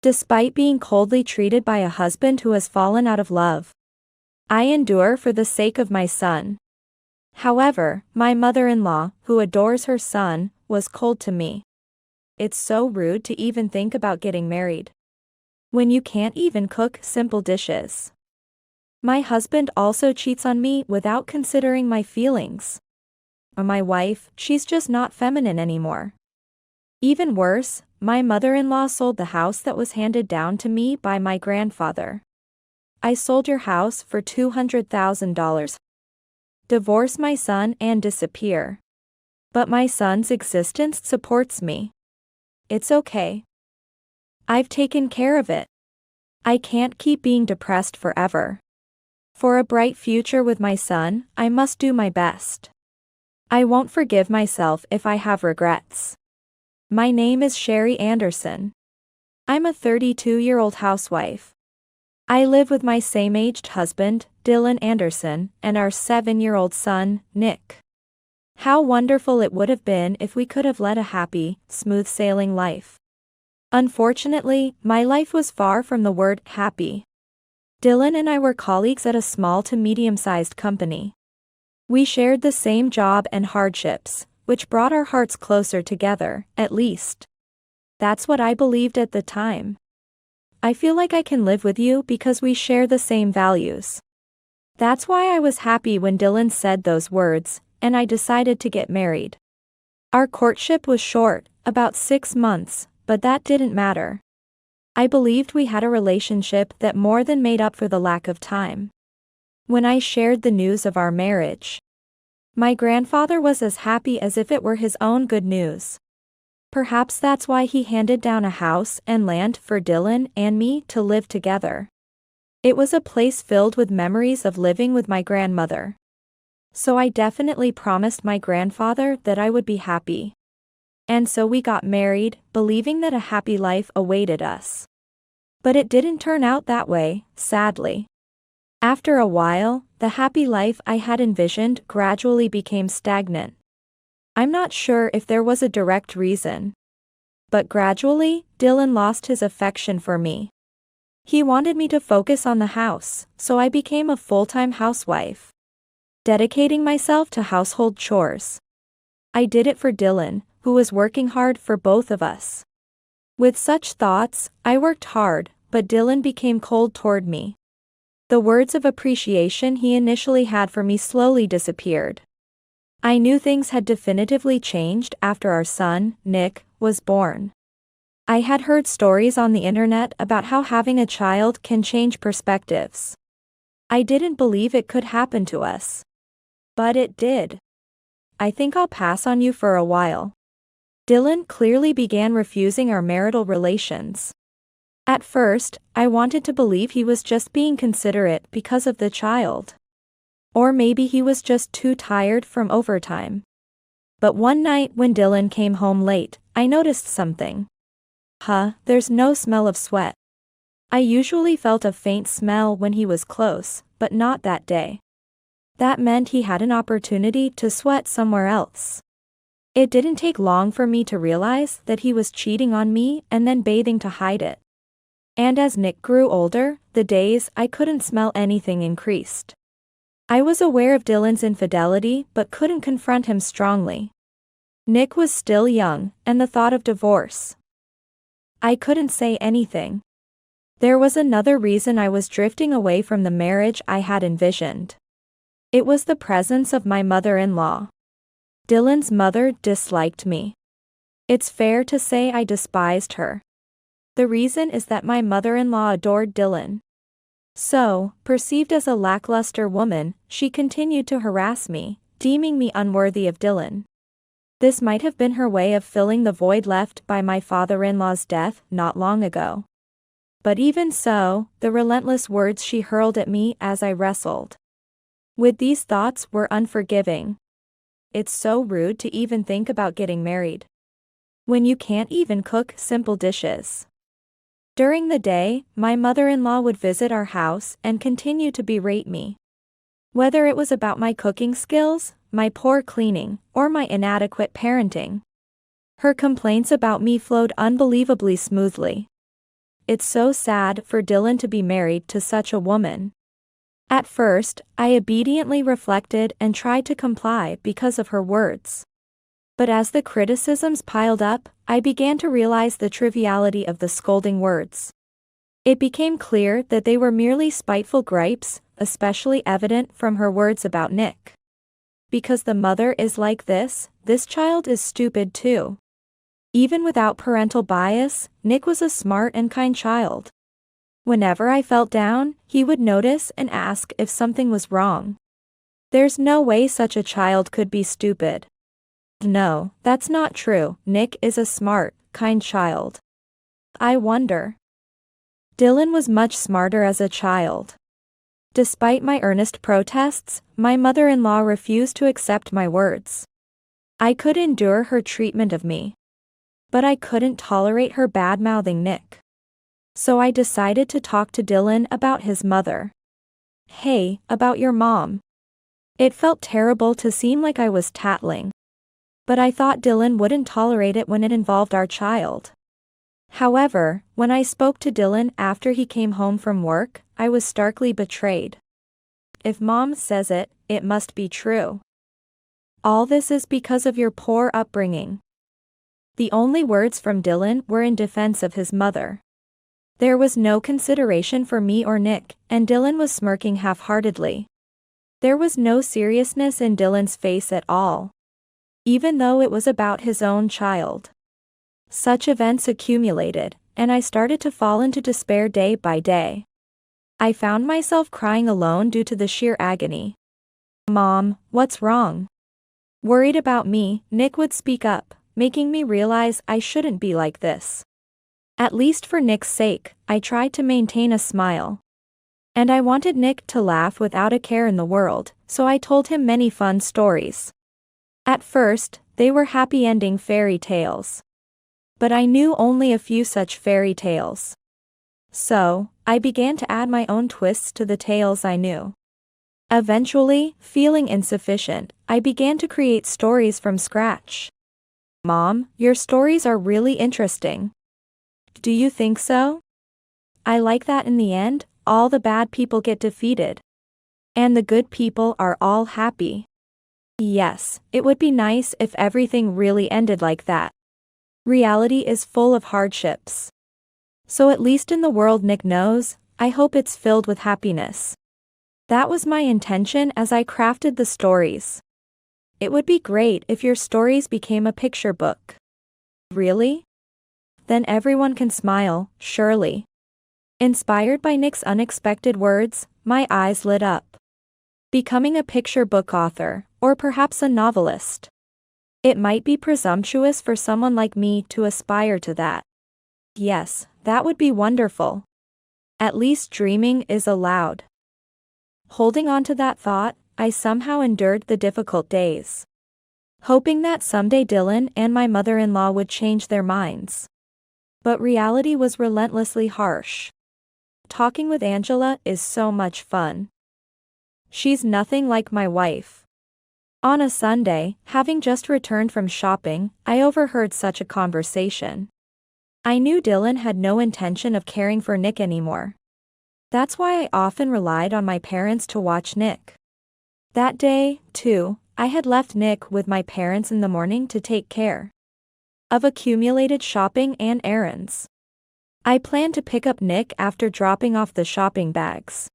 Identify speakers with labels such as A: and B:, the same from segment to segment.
A: Despite being coldly treated by a husband who has fallen out of love, I endure for the sake of my son. However, my mother-in-law, who adores her son, was cold to me. It's so rude to even think about getting married when you can't even cook simple dishes. My husband also cheats on me without considering my feelings. Or my wife, she's just not feminine anymore. Even worse, my mother-in-law sold the house that was handed down to me by my grandfather. I sold your house for $200,000. Divorce my son and disappear. But my son's existence supports me. It's okay. I've taken care of it. I can't keep being depressed forever. For a bright future with my son, I must do my best. I won't forgive myself if I have regrets. My name is Sherry Anderson. I'm a 32-year-old housewife. I live with my same-aged husband, Dylan Anderson, and our 7-year-old son, Nick. How wonderful it would have been if we could have led a happy, smooth-sailing life. Unfortunately, my life was far from the word happy. Dylan and I were colleagues at a small to medium-sized company. We shared the same job and hardships, which brought our hearts closer together, at least. That's what I believed at the time. I feel like I can live with you because we share the same values. That's why I was happy when Dylan said those words, and I decided to get married. Our courtship was short, about 6 months, but that didn't matter. I believed we had a relationship that more than made up for the lack of time. When I shared the news of our marriage, my grandfather was as happy as if it were his own good news. Perhaps that's why he handed down a house and land for Dylan and me to live together. It was a place filled with memories of living with my grandmother. So I definitely promised my grandfather that I would be happy. And so we got married, believing that a happy life awaited us. But it didn't turn out that way, sadly. After a while, the happy life I had envisioned gradually became stagnant. I'm not sure if there was a direct reason. But gradually, Dylan lost his affection for me. He wanted me to focus on the house, so I became a full-time housewife, dedicating myself to household chores. I did it for Dylan, who was working hard for both of us. With such thoughts, I worked hard, but Dylan became cold toward me. The words of appreciation he initially had for me slowly disappeared. I knew things had definitively changed after our son, Nick, was born. I had heard stories on the internet about how having a child can change perspectives. I didn't believe it could happen to us. But it did. I think I'll pass on you for a while. Dylan clearly began refusing our marital relations. At first, I wanted to believe he was just being considerate because of the child. Or maybe he was just too tired from overtime. But one night when Dylan came home late, I noticed something. There's no smell of sweat. I usually felt a faint smell when he was close, but not that day. That meant he had an opportunity to sweat somewhere else. It didn't take long for me to realize that he was cheating on me and then bathing to hide it. And as Nick grew older, the days I couldn't smell anything increased. I was aware of Dylan's infidelity but couldn't confront him strongly. Nick was still young, and the thought of divorce. I couldn't say anything. There was another reason I was drifting away from the marriage I had envisioned. It was the presence of my mother-in-law. Dylan's mother disliked me. It's fair to say I despised her. The reason is that my mother-in-law adored Dylan. So, perceived as a lackluster woman, she continued to harass me, deeming me unworthy of Dylan. This might have been her way of filling the void left by my father-in-law's death not long ago. But even so, the relentless words she hurled at me as I wrestled with these thoughts were unforgiving. It's so rude to even think about getting married when you can't even cook simple dishes. During the day, my mother-in-law would visit our house and continue to berate me. Whether it was about my cooking skills, my poor cleaning, or my inadequate parenting. Her complaints about me flowed unbelievably smoothly. it's so sad for Dylan to be married to such a woman. At first, I obediently reflected and tried to comply because of her words. But as the criticisms piled up, I began to realize the triviality of the scolding words. It became clear that they were merely spiteful gripes, especially evident from her words about Nick. Because the mother is like this child is stupid too. Even without parental bias, Nick was a smart and kind child. Whenever I felt down, he would notice and ask if something was wrong. There's no way such a child could be stupid. No, that's not true. Nick is a smart, kind child. I wonder. Dylan was much smarter as a child. Despite my earnest protests, my mother-in-law refused to accept my words. I could endure her treatment of me. But I couldn't tolerate her bad-mouthing Nick. So I decided to talk to Dylan about his mother. Hey, about your mom. It felt terrible to seem like I was tattling. But I thought Dylan wouldn't tolerate it when it involved our child. However, when I spoke to Dylan after he came home from work, I was starkly betrayed. If Mom says it, it must be true. All this is because of your poor upbringing. The only words from Dylan were in defense of his mother. There was no consideration for me or Nick, and Dylan was smirking half-heartedly. There was no seriousness in Dylan's face at all. Even though it was about his own child. Such events accumulated, and I started to fall into despair day by day. I found myself crying alone due to the sheer agony. Mom, what's wrong? Worried about me, Nick would speak up, making me realize I shouldn't be like this. At least for Nick's sake, I tried to maintain a smile. And I wanted Nick to laugh without a care in the world, so I told him many fun stories. At first, they were happy-ending fairy tales. But I knew only a few such fairy tales. So, I began to add my own twists to the tales I knew. Eventually, feeling insufficient, I began to create stories from scratch. Mom, your stories are really interesting. Do you think so? I like that in the end, all the bad people get defeated. And the good people are all happy. Yes, it would be nice if everything really ended like that. Reality is full of hardships. So at least in the world Nick knows, I hope it's filled with happiness. That was my intention as I crafted the stories. It would be great if your stories became a picture book. Really? Then everyone can smile, surely. Inspired by Nick's unexpected words, my eyes lit up. Becoming a picture book author, or perhaps a novelist. It might be presumptuous for someone like me to aspire to that. Yes, that would be wonderful. At least dreaming is allowed. Holding on to that thought, I somehow endured the difficult days. Hoping that someday Dylan and my mother-in-law would change their minds. But reality was relentlessly harsh. Talking with Angela is so much fun. She's nothing like my wife. On a Sunday, having just returned from shopping, I overheard such a conversation. I knew Dylan had no intention of caring for Nick anymore. That's why I often relied on my parents to watch Nick. That day, too, I had left Nick with my parents in the morning to take care of accumulated shopping and errands. I planned to pick up Nick after dropping off the shopping bags.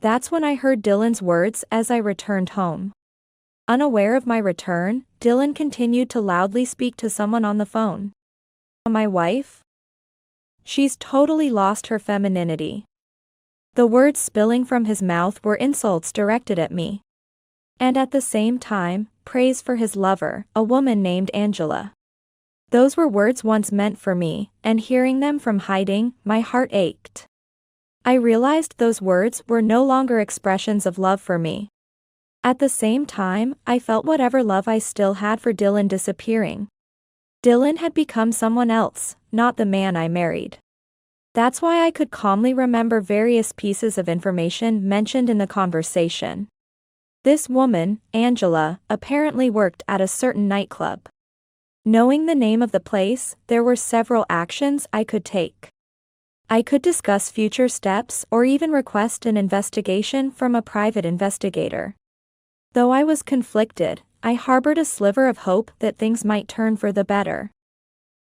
A: That's when I heard Dylan's words as I returned home. Unaware of my return, Dylan continued to loudly speak to someone on the phone. My wife? She's totally lost her femininity. The words spilling from his mouth were insults directed at me. And at the same time, praise for his lover, a woman named Angela. Those were words once meant for me, and hearing them from hiding, my heart ached. I realized those words were no longer expressions of love for me. At the same time, I felt whatever love I still had for Dylan disappearing. Dylan had become someone else, not the man I married. That's why I could calmly remember various pieces of information mentioned in the conversation. This woman, Angela, apparently worked at a certain nightclub. Knowing the name of the place, there were several actions I could take. I could discuss future steps or even request an investigation from a private investigator. Though I was conflicted, I harbored a sliver of hope that things might turn for the better.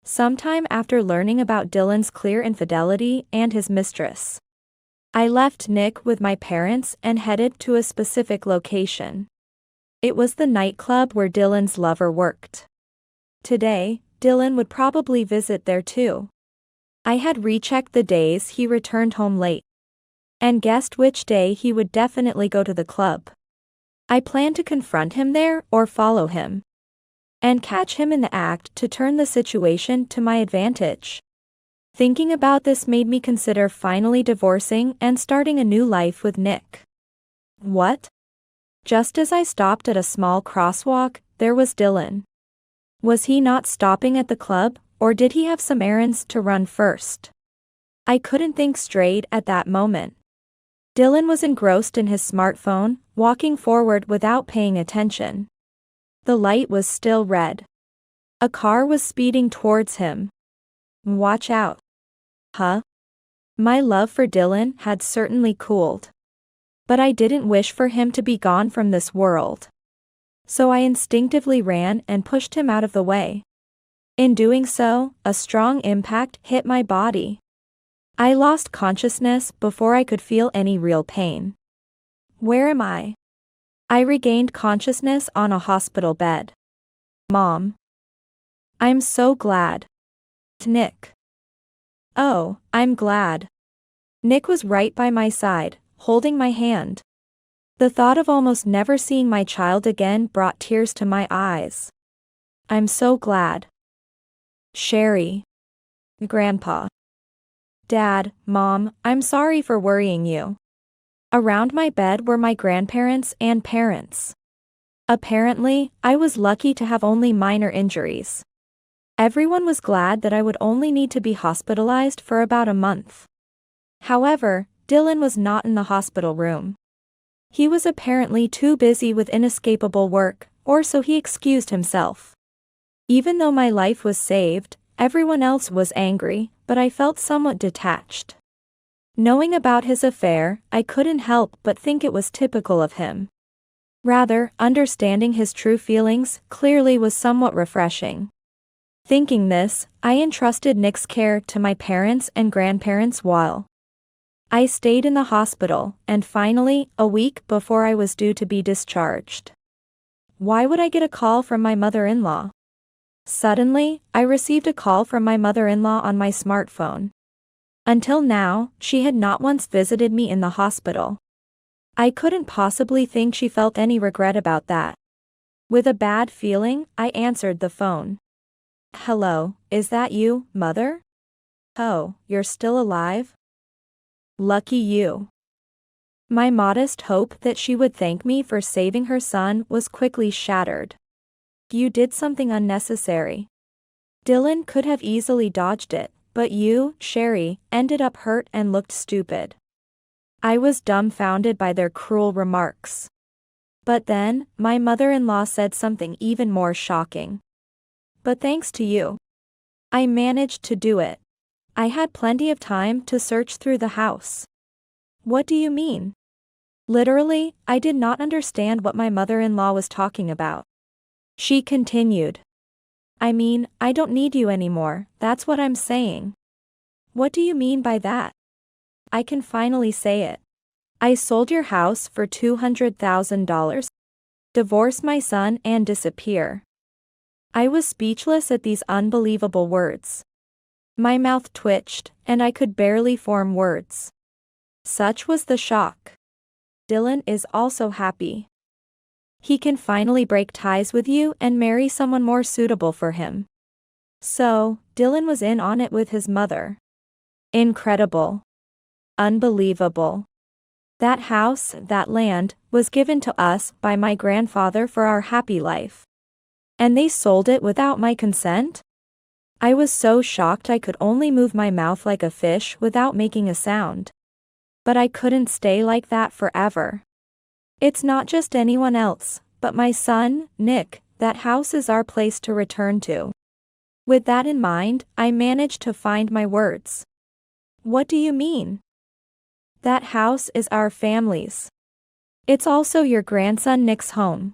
A: Sometime after learning about Dylan's clear infidelity and his mistress, I left Nick with my parents and headed to a specific location. It was the nightclub where Dylan's lover worked. Today, Dylan would probably visit there too. I had rechecked the days he returned home late, and guessed which day he would definitely go to the club. I planned to confront him there or follow him, and catch him in the act to turn the situation to my advantage. Thinking about this made me consider finally divorcing and starting a new life with Nick. What? Just as I stopped at a small crosswalk, there was Dylan. Was he not stopping at the club, or did he have some errands to run first? I couldn't think straight at that moment. Dylan was engrossed in his smartphone, walking forward without paying attention. The light was still red. A car was speeding towards him. Watch out. Huh? My love for Dylan had certainly cooled. But I didn't wish for him to be gone from this world. So I instinctively ran and pushed him out of the way. In doing so, a strong impact hit my body. I lost consciousness before I could feel any real pain. Where am I? I regained consciousness on a hospital bed. Mom. I'm so glad. Nick. Oh, I'm glad. Nick was right by my side, holding my hand. The thought of almost never seeing my child again brought tears to my eyes. I'm so glad. Sherry. Grandpa. Dad, Mom, I'm sorry for worrying you. Around my bed were my grandparents and parents. Apparently, I was lucky to have only minor injuries. Everyone was glad that I would only need to be hospitalized for about a month. However, Dylan was not in the hospital room. He was apparently too busy with inescapable work, or so he excused himself. Even though my life was saved, everyone else was angry, but I felt somewhat detached. Knowing about his affair, I couldn't help but think it was typical of him. Rather, understanding his true feelings clearly was somewhat refreshing. Thinking this, I entrusted Nick's care to my parents and grandparents while I stayed in the hospital, and finally, a week before I was due to be discharged. Why would I get a call from my mother-in-law? Suddenly, I received a call from my mother-in-law on my smartphone. Until now, she had not once visited me in the hospital. I couldn't possibly think she felt any regret about that. With a bad feeling, I answered the phone. Hello, is that you, Mother? Oh, you're still alive? Lucky you. My modest hope that she would thank me for saving her son was quickly shattered. You did something unnecessary. Dylan could have easily dodged it, but you, Sherry, ended up hurt and looked stupid. I was dumbfounded by their cruel remarks. But then, my mother-in-law said something even more shocking. But thanks to you, I managed to do it. I had plenty of time to search through the house. What do you mean? Literally, I did not understand what my mother-in-law was talking about. She continued. I mean, I don't need you anymore, that's what I'm saying. What do you mean by that? I can finally say it. I sold your house for $200,000, divorce my son and disappear. I was speechless at these unbelievable words. My mouth twitched, and I could barely form words. Such was the shock. Dylan is also happy. He can finally break ties with you and marry someone more suitable for him. So, Dylan was in on it with his mother. Incredible. Unbelievable. That house, that land, was given to us by my grandfather for our happy life. And they sold it without my consent? I was so shocked I could only move my mouth like a fish without making a sound. But I couldn't stay like that forever. It's not just anyone else, but my son, Nick. That house is our place to return to. With that in mind, I managed to find my words. What do you mean? That house is our family's. It's also your grandson Nick's home.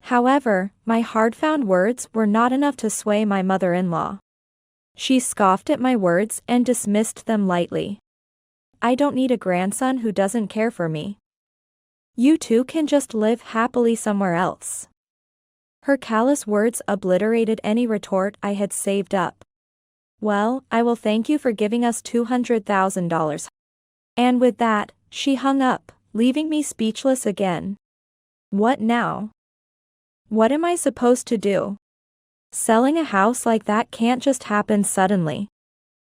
A: However, my hard-found words were not enough to sway my mother-in-law. She scoffed at my words and dismissed them lightly. I don't need a grandson who doesn't care for me. You two can just live happily somewhere else. Her callous words obliterated any retort I had saved up. Well, I will thank you for giving us $200,000. And with that, she hung up, leaving me speechless again. What now? What am I supposed to do? Selling a house like that can't just happen suddenly.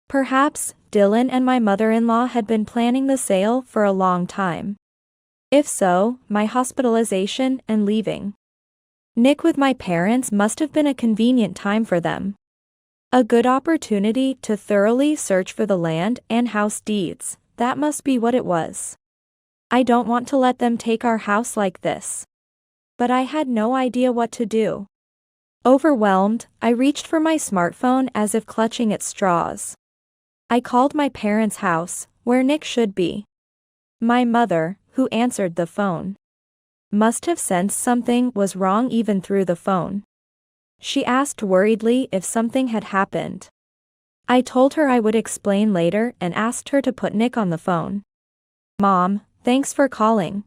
A: Perhaps Dylan and my mother-in-law had been planning the sale for a long time. If so, my hospitalization and leaving Nick with my parents must have been a convenient time for them. A good opportunity to thoroughly search for the land and house deeds, that must be what it was. I don't want to let them take our house like this. But I had no idea what to do. Overwhelmed, I reached for my smartphone as if clutching at straws. I called my parents' house, where Nick should be. My mother, who answered the phone, must have sensed something was wrong even through the phone. She asked worriedly if something had happened. I told her I would explain later and asked her to put Nick on the phone. Mom, thanks for calling.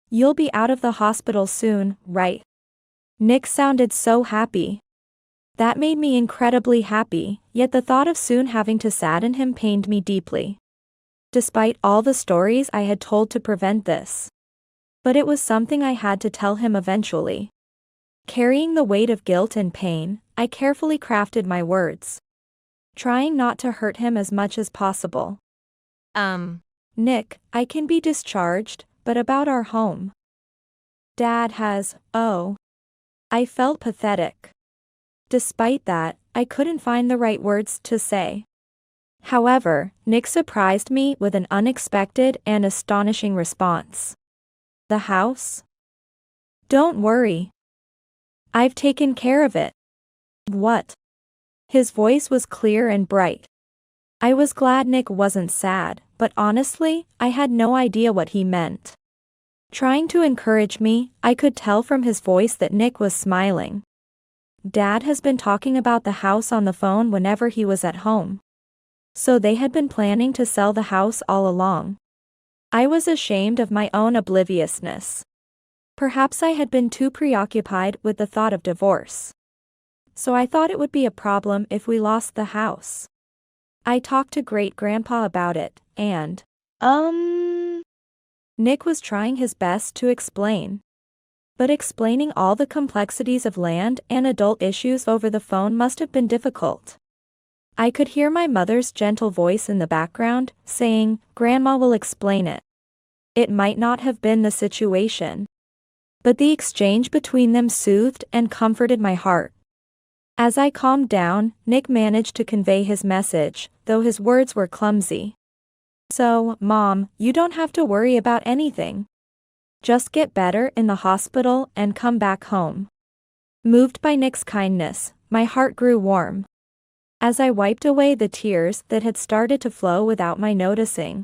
A: You'll be out of the hospital soon, right? Nick sounded so happy. That made me incredibly happy, yet the thought of soon having to sadden him pained me deeply. Despite all the stories I had told to prevent this. But it was something I had to tell him eventually. Carrying the weight of guilt and pain, I carefully crafted my words, trying not to hurt him as much as possible. Nick, I can be discharged, but about our home. Dad has, I felt pathetic. Despite that, I couldn't find the right words to say. However, Nick surprised me with an unexpected and astonishing response. The house? Don't worry. I've taken care of it. What? His voice was clear and bright. I was glad Nick wasn't sad, but honestly, I had no idea what he meant. Trying to encourage me, I could tell from his voice that Nick was smiling. Dad has been talking about the house on the phone whenever he was at home. So they had been planning to sell the house all along. I was ashamed of my own obliviousness. Perhaps I had been too preoccupied with the thought of divorce. So I thought it would be a problem if we lost the house. I talked to great-grandpa about it, and, Nick was trying his best to explain. But explaining all the complexities of land and adult issues over the phone must have been difficult. I could hear my mother's gentle voice in the background, saying, "Grandma will explain it." It might not have been the situation. But the exchange between them soothed and comforted my heart. As I calmed down, Nick managed to convey his message, though his words were clumsy. So, Mom, you don't have to worry about anything. Just get better in the hospital and come back home. Moved by Nick's kindness, my heart grew warm. As I wiped away the tears that had started to flow without my noticing,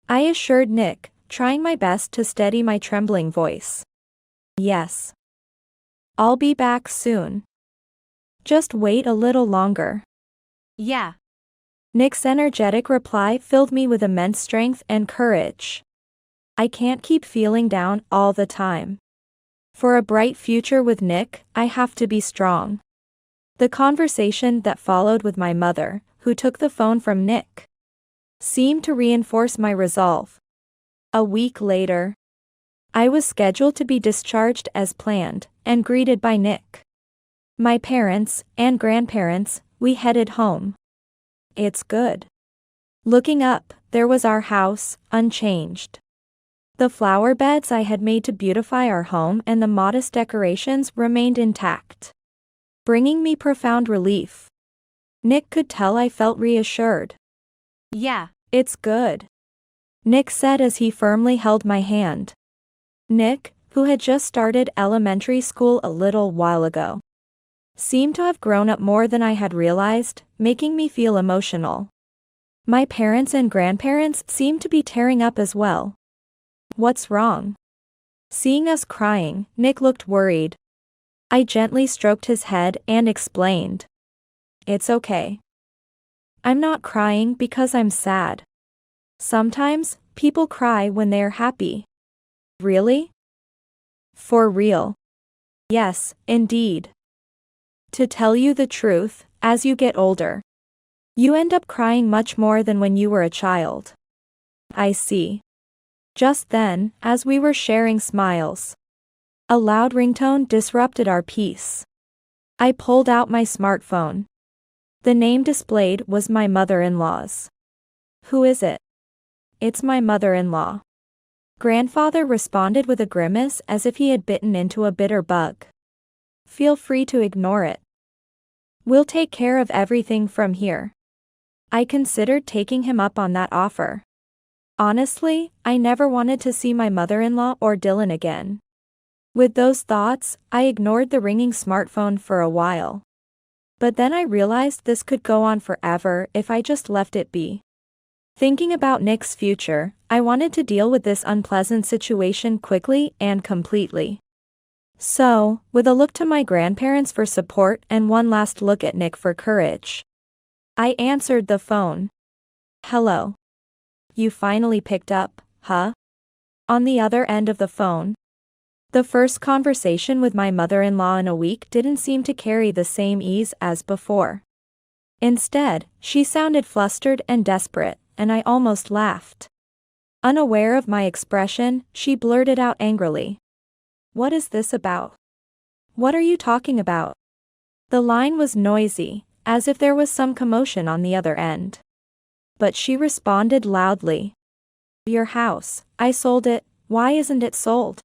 A: I assured Nick, trying my best to steady my trembling voice. Yes. I'll be back soon. Just wait a little longer.
B: Yeah.
A: Nick's energetic reply filled me with immense strength and courage. I can't keep feeling down all the time. For a bright future with Nick, I have to be strong. The conversation that followed with my mother, who took the phone from Nick, seemed to reinforce my resolve. A week later, I was scheduled to be discharged as planned, and greeted by Nick, my parents, and grandparents. We headed home. It's good. Looking up, there was our house, unchanged. The flower beds I had made to beautify our home and the modest decorations remained intact, bringing me profound relief. Nick could tell I felt reassured.
B: Yeah.
A: It's good, Nick said as he firmly held my hand. Nick, who had just started elementary school a little while ago, seemed to have grown up more than I had realized, making me feel emotional. My parents and grandparents seem to be tearing up as well. What's wrong? Seeing us crying, Nick looked worried. I gently stroked his head and explained. It's okay. I'm not crying because I'm sad. Sometimes, people cry when they're happy. Really? For real? Yes, indeed. To tell you the truth, as you get older, you end up crying much more than when you were a child. I see. Just then, as we were sharing smiles, a loud ringtone disrupted our peace. I pulled out my smartphone. The name displayed was my mother-in-law's. Who is it? It's my mother-in-law. Grandfather responded with a grimace as if he had bitten into a bitter bug. Feel free to ignore it. We'll take care of everything from here. I considered taking him up on that offer. Honestly, I never wanted to see my mother-in-law or Dylan again. With those thoughts, I ignored the ringing smartphone for a while. But then I realized this could go on forever if I just left it be. Thinking about Nick's future, I wanted to deal with this unpleasant situation quickly and completely. So, with a look to my grandparents for support and one last look at Nick for courage, I answered the phone. Hello. You finally picked up, huh? On the other end of the phone. The first conversation with my mother-in-law in a week didn't seem to carry the same ease as before. Instead, she sounded flustered and desperate, and I almost laughed. Unaware of my expression, she blurted out angrily. What is this about? What are you talking about? The line was noisy, as if there was some commotion on the other end. But she responded loudly. Your house, I sold it, why isn't it sold?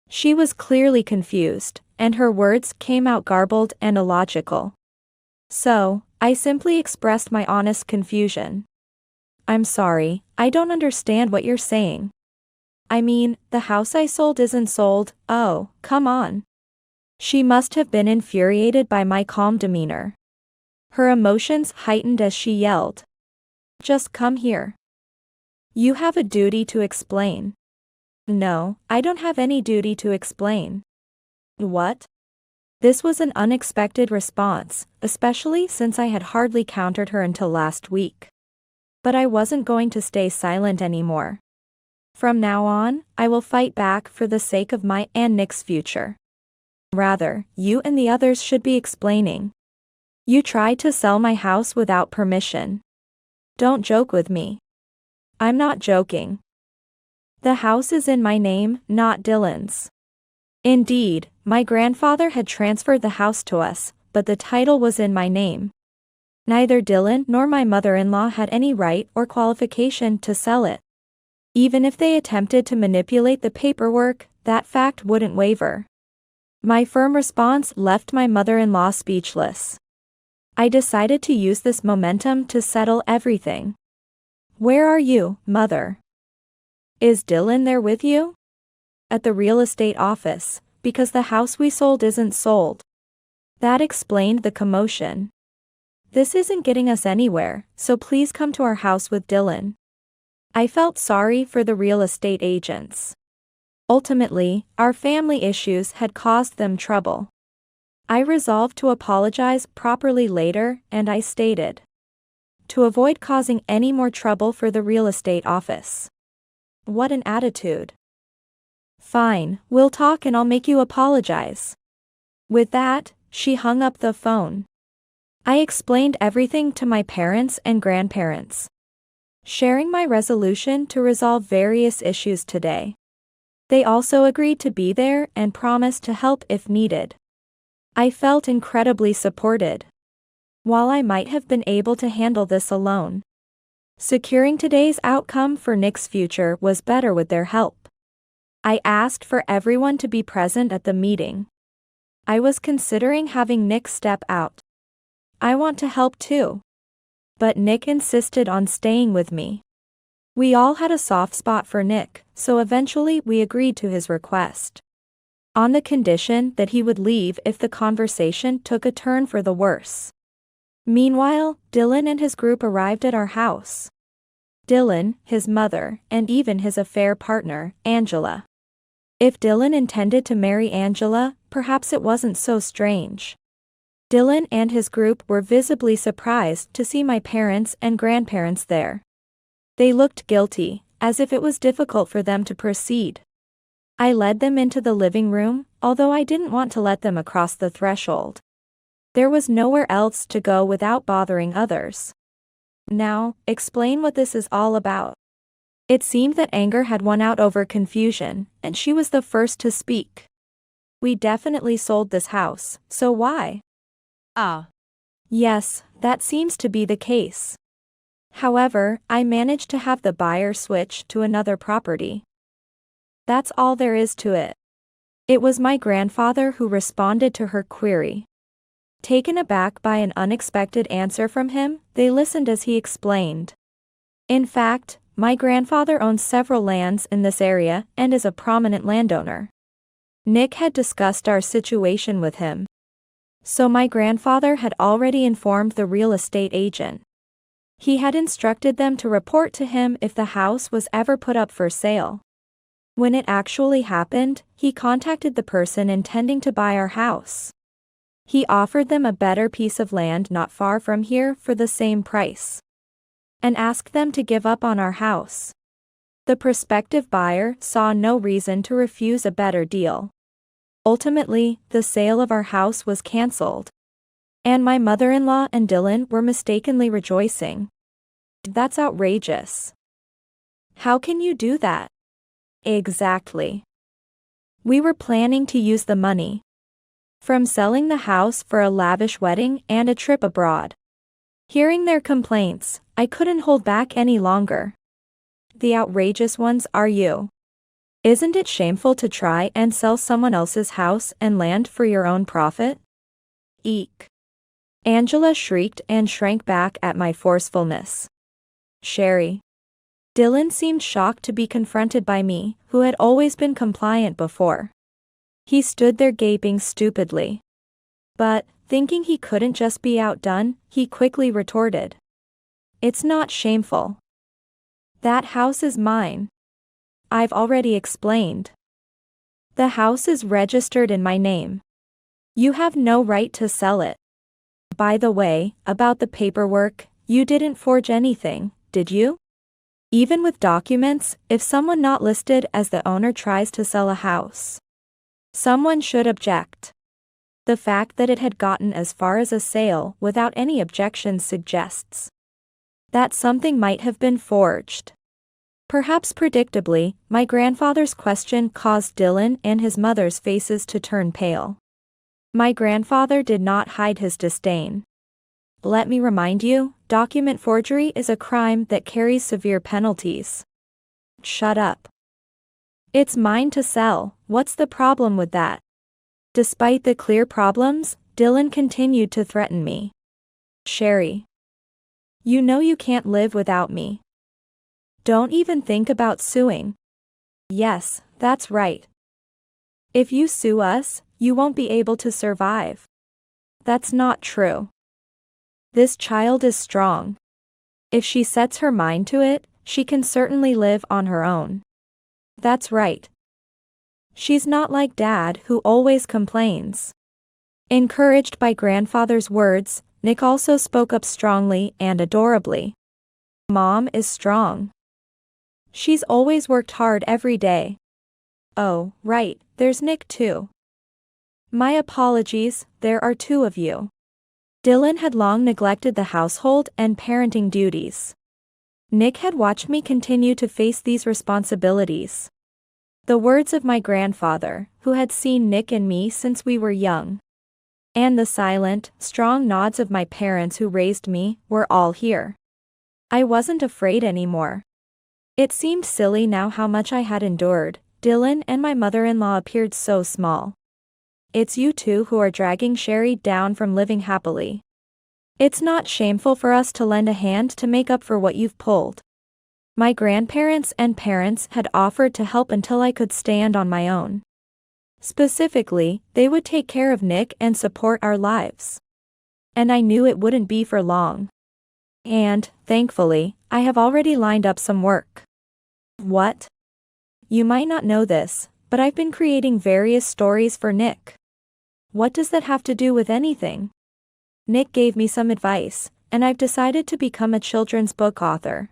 A: She was clearly confused, and her words came out garbled and illogical. So, I simply expressed my honest confusion. I'm sorry, I don't understand what you're saying. I mean, the house I sold isn't sold, oh, come on. She must have been infuriated by my calm demeanor. Her emotions heightened as she yelled. Just come here. You have a duty to explain. No, I don't have any duty to explain. What? This was an unexpected response, especially since I had hardly countered her until last week. But I wasn't going to stay silent anymore. From now on, I will fight back for the sake of my and Nick's future. Rather, you and the others should be explaining. You tried to sell my house without permission. Don't joke with me. I'm not joking. The house is in my name, not Dylan's. Indeed, my grandfather had transferred the house to us, but the title was in my name. Neither Dylan nor my mother-in-law had any right or qualification to sell it. Even if they attempted to manipulate the paperwork, that fact wouldn't waver. My firm response left my mother-in-law speechless. I decided to use this momentum to settle everything. Where are you, Mother? Is Dylan there with you? At the real estate office, because the house we sold isn't sold. That explained the commotion. This isn't getting us anywhere, so please come to our house with Dylan. I felt sorry for the real estate agents. Ultimately, our family issues had caused them trouble. I resolved to apologize properly later, and I stated, to avoid causing any more trouble for the real estate office. What an attitude. Fine, we'll talk and I'll make you apologize. With that, she hung up the phone. I explained everything to my parents and grandparents, sharing my resolution to resolve various issues today. They also agreed to be there and promised to help if needed. I felt incredibly supported. While I might have been able to handle this alone, securing today's outcome for Nick's future was better with their help. I asked for everyone to be present at the meeting. I was considering having Nick step out. I want to help too. But Nick insisted on staying with me. We all had a soft spot for Nick, so eventually we agreed to his request, on the condition that he would leave if the conversation took a turn for the worse. Meanwhile, Dylan and his group arrived at our house. Dylan, his mother, and even his affair partner, Angela. If Dylan intended to marry Angela, perhaps it wasn't so strange. Dylan and his group were visibly surprised to see my parents and grandparents there. They looked guilty, as if it was difficult for them to proceed. I led them into the living room, although I didn't want to let them across the threshold. There was nowhere else to go without bothering others. Now, explain what this is all about. It seemed that anger had won out over confusion, and she was the first to speak. We definitely sold this house, so why? Yes, that seems to be the case. However, I managed to have the buyer switch to another property. That's all there is to it. It was my grandfather who responded to her query. Taken aback by an unexpected answer from him, they listened as he explained. In fact, my grandfather owns several lands in this area and is a prominent landowner. Nick had discussed our situation with him. So my grandfather had already informed the real estate agent. He had instructed them to report to him if the house was ever put up for sale. When it actually happened, he contacted the person intending to buy our house. He offered them a better piece of land not far from here for the same price, and asked them to give up on our house. The prospective buyer saw no reason to refuse a better deal. Ultimately, the sale of our house was cancelled, and my mother-in-law and Dylan were mistakenly rejoicing. That's outrageous. How can you do that? Exactly. We were planning to use the money from selling the house for a lavish wedding and a trip abroad. Hearing their complaints, I couldn't hold back any longer. The outrageous ones are you. Isn't it shameful to try and sell someone else's house and land for your own profit? Eek. Angela shrieked and shrank back at my forcefulness. Sherry. Dylan seemed shocked to be confronted by me, who had always been compliant before. He stood there gaping stupidly. But, thinking he couldn't just be outdone, he quickly retorted. It's not shameful. That house is mine. I've already explained. The house is registered in my name. You have no right to sell it. By the way, about the paperwork, you didn't forge anything, did you? Even with documents, if someone not listed as the owner tries to sell a house, someone should object. The fact that it had gotten as far as a sale without any objections suggests that something might have been forged. Perhaps predictably, my grandfather's question caused Dylan and his mother's faces to turn pale. My grandfather did not hide his disdain. Let me remind you, document forgery is a crime that carries severe penalties. Shut up. It's mine to sell, what's the problem with that? Despite the clear problems, Dylan continued to threaten me. Sherry. You know you can't live without me. Don't even think about suing. Yes, that's right. If you sue us, you won't be able to survive. That's not true. This child is strong. If she sets her mind to it, she can certainly live on her own. That's right. She's not like Dad, who always complains. Encouraged by grandfather's words, Nick also spoke up strongly and adorably. Mom is strong. She's always worked hard every day. Oh, right, there's Nick too. My apologies, there are two of you. Dylan had long neglected the household and parenting duties. Nick had watched me continue to face these responsibilities. The words of my grandfather, who had seen Nick and me since we were young, and the silent, strong nods of my parents who raised me, were all here. I wasn't afraid anymore. It seemed silly now how much I had endured. Dylan and my mother-in-law appeared so small. It's you two who are dragging Sherry down from living happily. It's not shameful for us to lend a hand to make up for what you've pulled. My grandparents and parents had offered to help until I could stand on my own. Specifically, they would take care of Nick and support our lives. And I knew it wouldn't be for long. And, thankfully, I have already lined up some work. What? You might not know this, but I've been creating various stories for Nick. What does that have to do with anything? Nick gave me some advice, and I've decided to become a children's book author.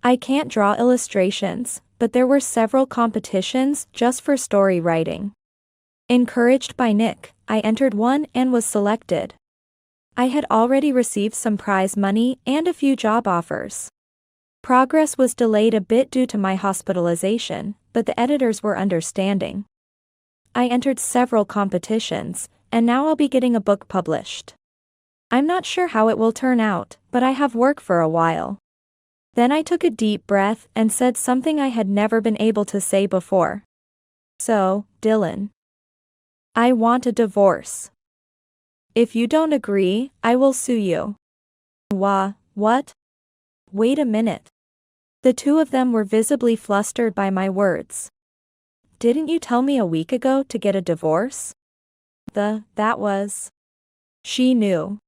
A: I can't draw illustrations, but there were several competitions just for story writing. Encouraged by Nick, I entered one and was selected. I had already received some prize money and a few job offers. Progress was delayed a bit due to my hospitalization, but the editors were understanding. I entered several competitions, and now I'll be getting a book published. I'm not sure how it will turn out, but I have work for a while. Then I took a deep breath and said something I had never been able to say before. So, Dylan, I want a divorce. If you don't agree, I will sue you. What? Wait a minute. The two of them were visibly flustered by my words. Didn't you tell me a week ago to get a divorce? That was. She knew.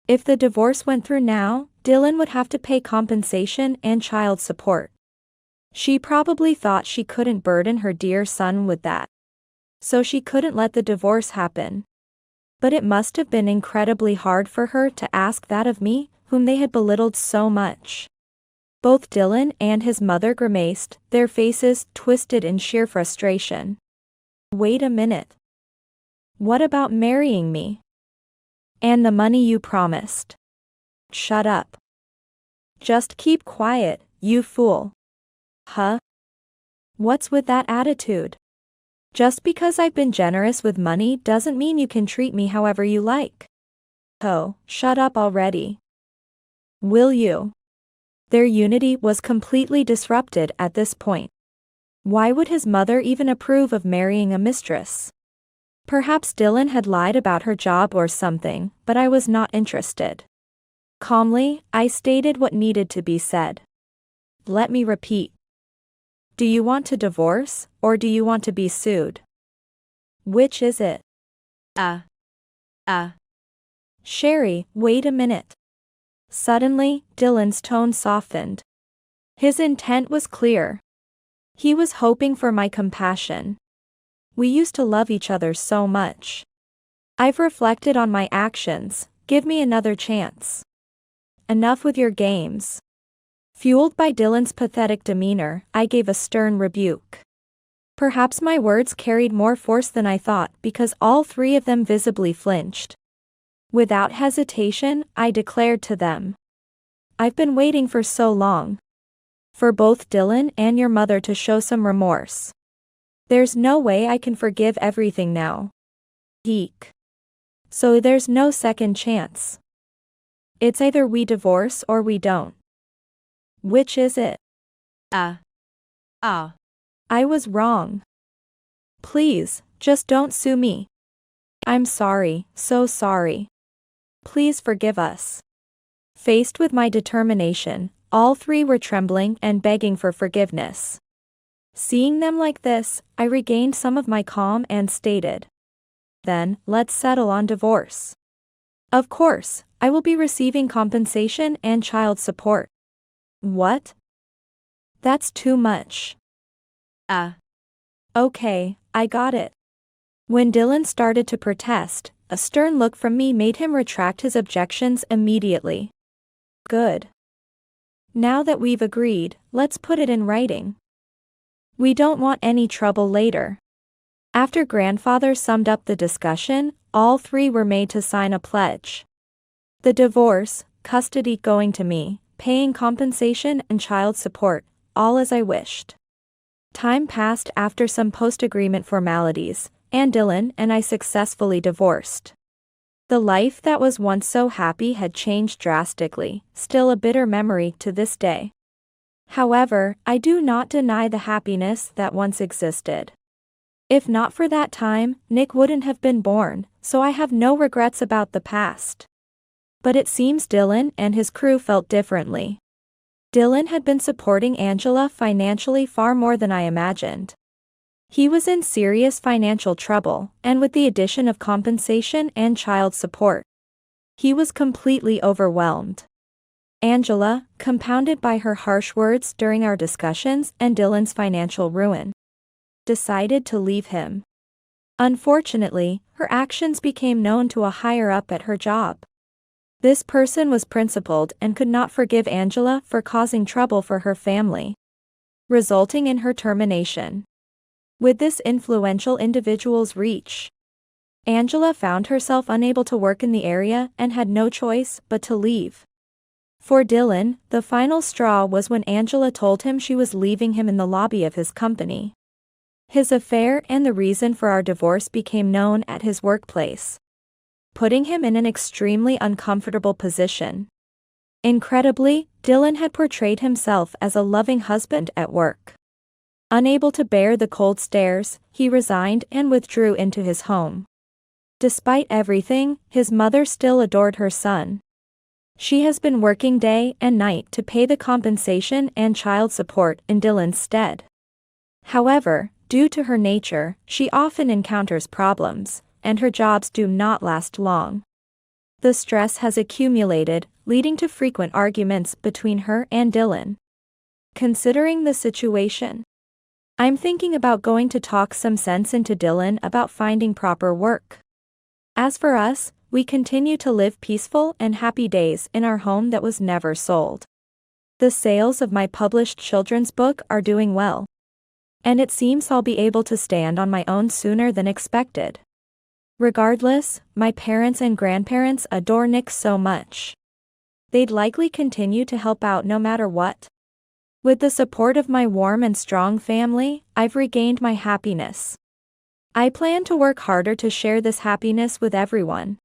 A: If the divorce went through now, Dylan would have to pay compensation and child support. She probably thought she couldn't burden her dear son with that. So she couldn't let the divorce happen. But it must have been incredibly hard for her to ask that of me, whom they had belittled so much. Both Dylan and his mother grimaced, their faces twisted in sheer frustration. Wait a minute. What about marrying me? And the money you promised? Shut up. Just keep quiet, you fool. Huh? What's with that attitude? Just because I've been generous with money doesn't mean you can treat me however you like. Oh, shut up already. Will you? Their unity was completely disrupted at this point. Why would his mother even approve of marrying a mistress? Perhaps Dylan had lied about her job or something, but I was not interested. Calmly, I stated what needed to be said. Let me repeat. Do you want to divorce, or do you want to be sued? Which is it? Sherry, wait a minute. Suddenly, Dylan's tone softened. His intent was clear. He was hoping for my compassion. We used to love each other so much. I've reflected on my actions, give me another chance. Enough with your games. Fueled by Dylan's pathetic demeanor, I gave a stern rebuke. Perhaps my words carried more force than I thought because all three of them visibly flinched. Without hesitation, I declared to them. I've been waiting for so long. For both Dylan and your mother to show some remorse. There's no way I can forgive everything now. Eek. So there's no second chance. It's either we divorce or we don't. Which is it? I was wrong. Please, just don't sue me. I'm sorry, so sorry. Please forgive us. Faced with my determination, all three were trembling and begging for forgiveness. Seeing them like this, I regained some of my calm and stated. Then, let's settle on divorce. Of course, I will be receiving compensation and child support. What? That's too much. Okay, I got it. When Dylan started to protest, a stern look from me made him retract his objections immediately. Good. Now that we've agreed, let's put it in writing. We don't want any trouble later. After grandfather summed up the discussion, all three were made to sign a pledge. The divorce, custody going to me, paying compensation and child support, all as I wished. Time passed after some post-agreement formalities, and Dylan and I successfully divorced. The life that was once so happy had changed drastically, still a bitter memory to this day. However, I do not deny the happiness that once existed. If not for that time, Nick wouldn't have been born, so I have no regrets about the past. But it seems Dylan and his crew felt differently. Dylan had been supporting Angela financially far more than I imagined. He was in serious financial trouble, and with the addition of compensation and child support, He was completely overwhelmed. Angela, compounded by her harsh words during our discussions and Dylan's financial ruin, decided to leave him. Unfortunately, her actions became known to a higher-up at her job. This person was principled and could not forgive Angela for causing trouble for her family, resulting in her termination. With this influential individual's reach, Angela found herself unable to work in the area and had no choice but to leave. For Dylan, the final straw was when Angela told him she was leaving him in the lobby of his company. His affair and the reason for our divorce became known at his workplace, putting him in an extremely uncomfortable position. Incredibly, Dylan had portrayed himself as a loving husband at work. Unable to bear the cold stares, he resigned and withdrew into his home. Despite everything, his mother still adored her son. She has been working day and night to pay the compensation and child support in Dylan's stead. However, due to her nature, she often encounters problems, and her jobs do not last long. The stress has accumulated, leading to frequent arguments between her and Dylan. Considering the situation, I'm thinking about going to talk some sense into Dylan about finding proper work. As for us, we continue to live peaceful and happy days in our home that was never sold. The sales of my published children's book are doing well, and it seems I'll be able to stand on my own sooner than expected. Regardless, my parents and grandparents adore Nick so much. They'd likely continue to help out no matter what. With the support of my warm and strong family, I've regained my happiness. I plan to work harder to share this happiness with everyone.